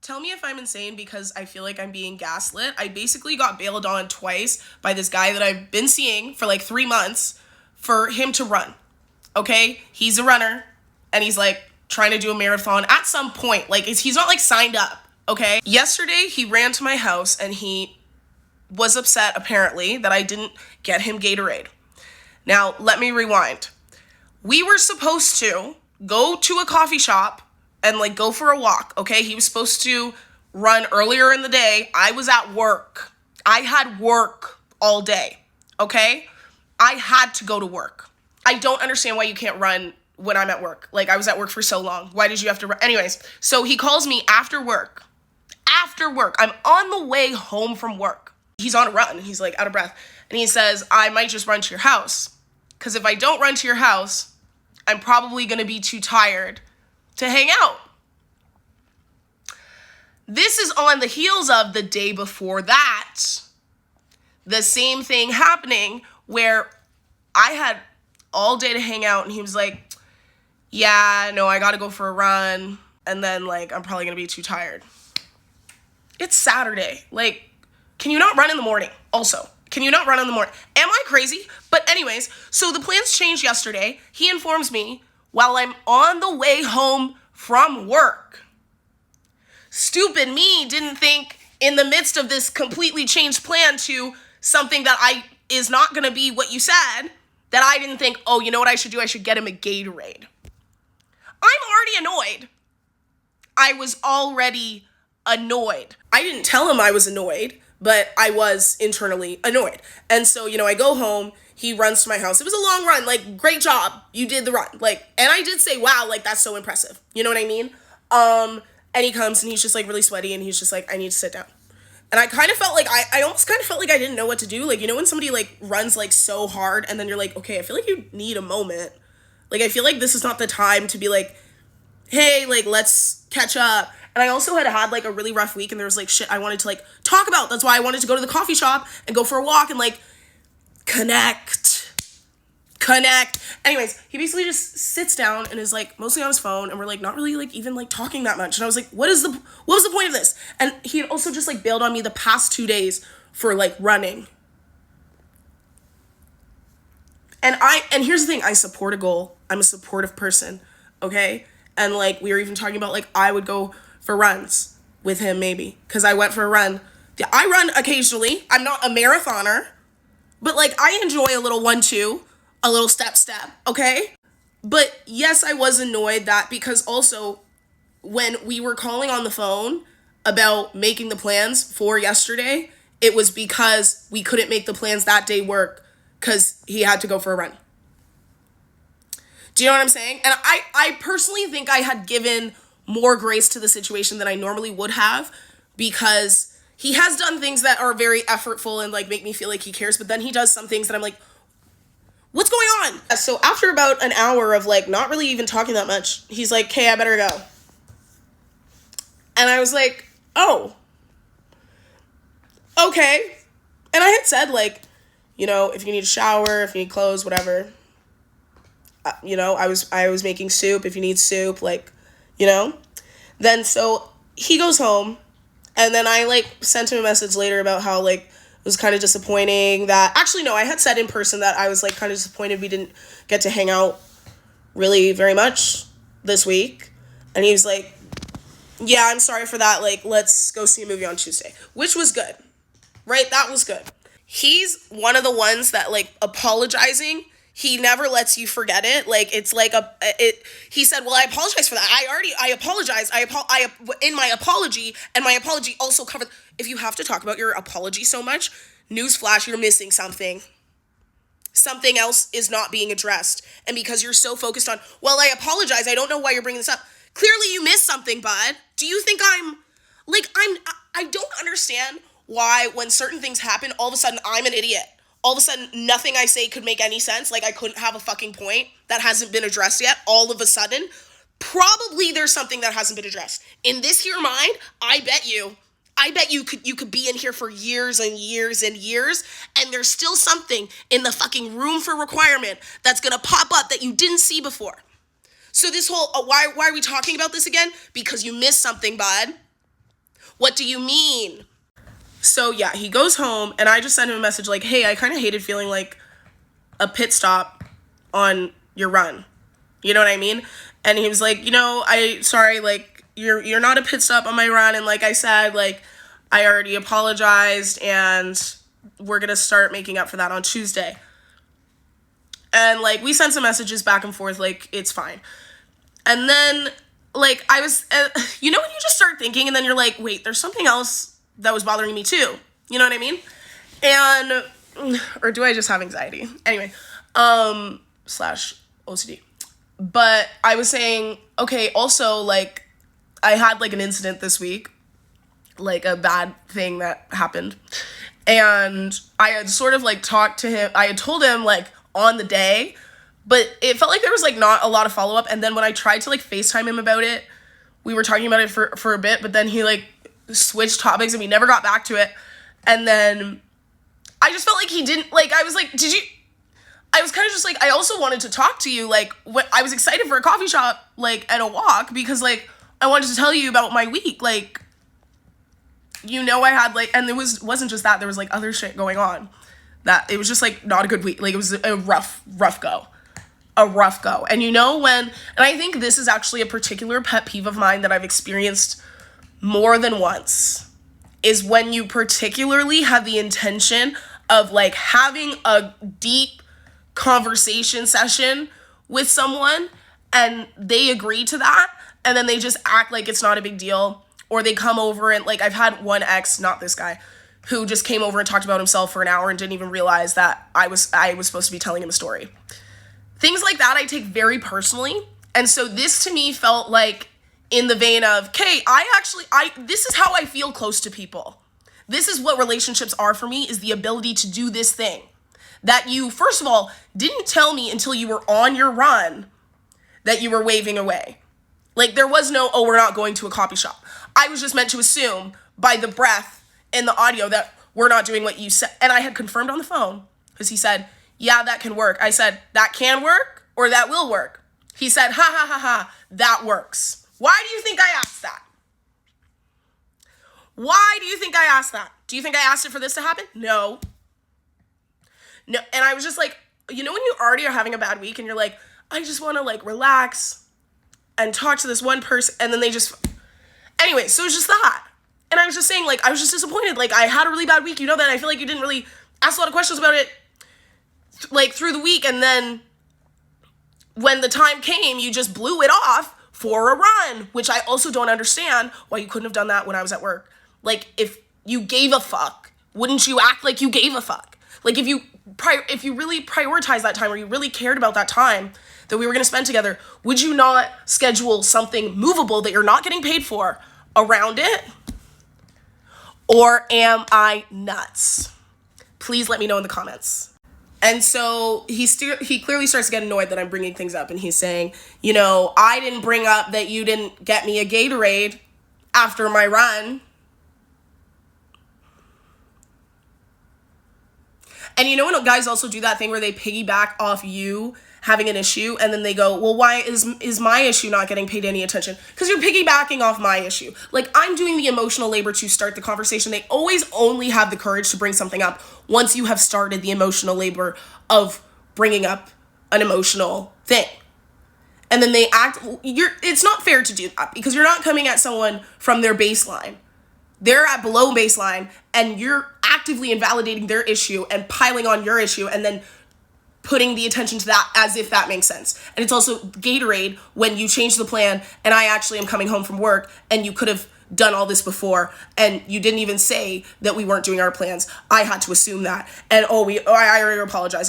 Tell me if I'm insane because I feel like I'm being gaslit. I basically got bailed on twice by this guy that I've been seeing for like 3 months for him to run. Okay? He's a runner and he's like trying to do a marathon at some point. Like he's not like signed up. Okay? Yesterday he ran to my house and he was upset apparently that I didn't get him Gatorade. Now, let me rewind. We were supposed to go to a coffee shop and like go for a walk, okay? He was supposed to run earlier in the day. I was at work. I had work all day, okay? I had to go to work. I don't understand why you can't run when I'm at work. Like, I was at work for so long. Why did you have to run? Anyways, so he calls me after work. After work. I'm on the way home from work. He's on a run. He's like out of breath. And he says, I might just run to your house. Because if I don't run to your house, I'm probably going to be too tired to hang out. This is on the heels of the day before that. The same thing happening where I had all day to hang out and he was like, yeah, no, I got to go for a run. And then like, I'm probably going to be too tired. It's Saturday. Like, can you not run in the morning? Also, can you not run in the morning? Am I crazy? But anyways, so the plans changed yesterday. He informs me while I'm on the way home from work. Stupid me didn't think in the midst of this completely changed plan to something that is not going to be what you said, that I didn't think, oh, you know what I should do? I should get him a Gatorade. I'm already annoyed. I was already annoyed. I didn't tell him I was annoyed, but I was internally annoyed. And so, I go home, he runs to my house. It was a long run, like, great job. You did the run. Like, and I did say, wow, like, that's so impressive. You know what I mean? And he comes and he's just like really sweaty and he's just like, I need to sit down. And I kind of felt like, I almost kind of felt like I didn't know what to do. Like, when somebody like runs like so hard and then you're like, okay, I feel like you need a moment. Like, I feel like this is not the time to be like, hey, like, let's catch up. And I also had like a really rough week and there was like shit I wanted to like talk about. That's why I wanted to go to the coffee shop and go for a walk and like connect. Anyways, he basically just sits down and is like mostly on his phone and we're like not really like even like talking that much. And I was like, what was the point of this? And he had also just like bailed on me the past 2 days for like running. And here's the thing, I support a goal. I'm a supportive person, okay? And like we were even talking about like I would go for runs with him maybe because I went for a run. I run occasionally. I'm not a marathoner, but like I enjoy a little 1-2, a little step, okay? But yes, I was annoyed that because also when we were calling on the phone about making the plans for yesterday, it was because we couldn't make the plans that day work because he had to go for a run. Do you know what I'm saying? And I personally think I had given more grace to the situation than I normally would have because he has done things that are very effortful and like make me feel like he cares, but then he does some things that I'm like, what's going on? So after about an hour of like not really even talking that much, he's like, okay, I better go. And I was like, oh, okay. And I had said like, if you need a shower, if you need clothes, whatever, I was making soup if you need soup, like, then so he goes home and then I like sent him a message later about how like it was kind of disappointing that actually, no, I had said in person that I was like kind of disappointed we didn't get to hang out really very much this week. And he was like, yeah, I'm sorry for that. Like, let's go see a movie on Tuesday, which was good, right? That was good. He's one of the ones that like apologizing. He never lets you forget it. Like, it's like he said, well, I apologize for that. I apologize. In my apology, and my apology also covered, if you have to talk about your apology so much, newsflash, you're missing something. Something else is not being addressed. And because you're so focused on, well, I apologize, I don't know why you're bringing this up. Clearly you missed something, bud. Do you think I don't understand why when certain things happen, all of a sudden I'm an idiot. All of a sudden, nothing I say could make any sense. Like, I couldn't have a fucking point that hasn't been addressed yet. All of a sudden, probably there's something that hasn't been addressed. In this here mind, I bet you could be in here for years and years and years, and there's still something in the fucking room for requirement that's gonna pop up that you didn't see before. So this whole, why are we talking about this again? Because you missed something, bud. What do you mean? So yeah, he goes home and I just sent him a message like, hey, I kind of hated feeling like a pit stop on your run. You know what I mean? And he was like, sorry, like, you're not a pit stop on my run. And like I said, like, I already apologized and we're going to start making up for that on Tuesday. And like, we sent some messages back and forth, like, it's fine. And then, like, I was, when you just start thinking and then you're like, wait, there's something else that was bothering me too. You know what I mean? And, or do I just have anxiety? Anyway, slash OCD. But I was saying, okay, also, like, I had, like, an incident this week, like, a bad thing that happened, and I had sort of, like, talked to him, I had told him, like, on the day, but it felt like there was, like, not a lot of follow-up, and then when I tried to, like, FaceTime him about it, we were talking about it for a bit, but then he, like, switched topics, and we never got back to it, and then I just felt like he didn't, like, I was like, I was kind of just like, I also wanted to talk to you, like, I was excited for a coffee shop, like, and a walk, because, like, I wanted to tell you about my week, like, I had, like, and it wasn't just that, there was, like, other shit going on, that, it was just, like, not a good week, like, it was a rough go, and and I think this is actually a particular pet peeve of mine that I've experienced more than once, is when you particularly have the intention of, like, having a deep conversation session with someone and they agree to that and then they just act like it's not a big deal, or they come over and, like, I've had one ex, not this guy, who just came over and talked about himself for an hour and didn't even realize that I was supposed to be telling him a story. Things like that I take very personally, and so this to me felt like in the vein of, okay, this is how I feel close to people. This is what relationships are for me, is the ability to do this thing that you, first of all, didn't tell me until you were on your run that you were waving away. Like, there was no, oh, we're not going to a coffee shop. I was just meant to assume by the breath in the audio that we're not doing what you said. And I had confirmed on the phone, because he said, yeah, that can work. I said, that can work or that will work. He said, ha, ha, ha, ha, that works. Why do you think I asked that? Why do you think I asked that? Do you think I asked it for this to happen? No. And I was just like, when you already are having a bad week and you're like, I just want to, like, relax and talk to this one person, and then they just, anyway, so it was just that. And I was just saying, like, I was just disappointed. Like, I had a really bad week, that, I feel like you didn't really ask a lot of questions about it, like, through the week, and then when the time came, you just blew it off for a run, which I also don't understand why you couldn't have done that when I was at work. Like, if you gave a fuck, wouldn't you act like you gave a fuck? Like, if you really prioritized that time, or you really cared about that time that we were going to spend together, would you not schedule something movable that you're not getting paid for around it? Or am I nuts? Please let me know in the comments. And so he clearly starts to get annoyed that I'm bringing things up, and he's saying, I didn't bring up that you didn't get me a Gatorade after my run. And when guys also do that thing where they piggyback off you having an issue, and then they go, well, why is my issue not getting paid any attention? Because you're piggybacking off my issue. Like, I'm doing the emotional labor to start the conversation. They always only have the courage to bring something up once you have started the emotional labor of bringing up an emotional thing. And then they it's not fair to do that, because you're not coming at someone from their baseline. They're at below baseline, and you're actively invalidating their issue and piling on your issue, and then putting the attention to that as if that makes sense. And it's also Gatorade when you change the plan, and I actually am coming home from work, and you could have done all this before, and you didn't even say that we weren't doing our plans. I had to assume that. And I already apologize.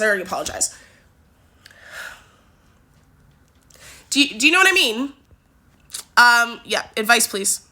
Do you know what I mean? Yeah, advice, please.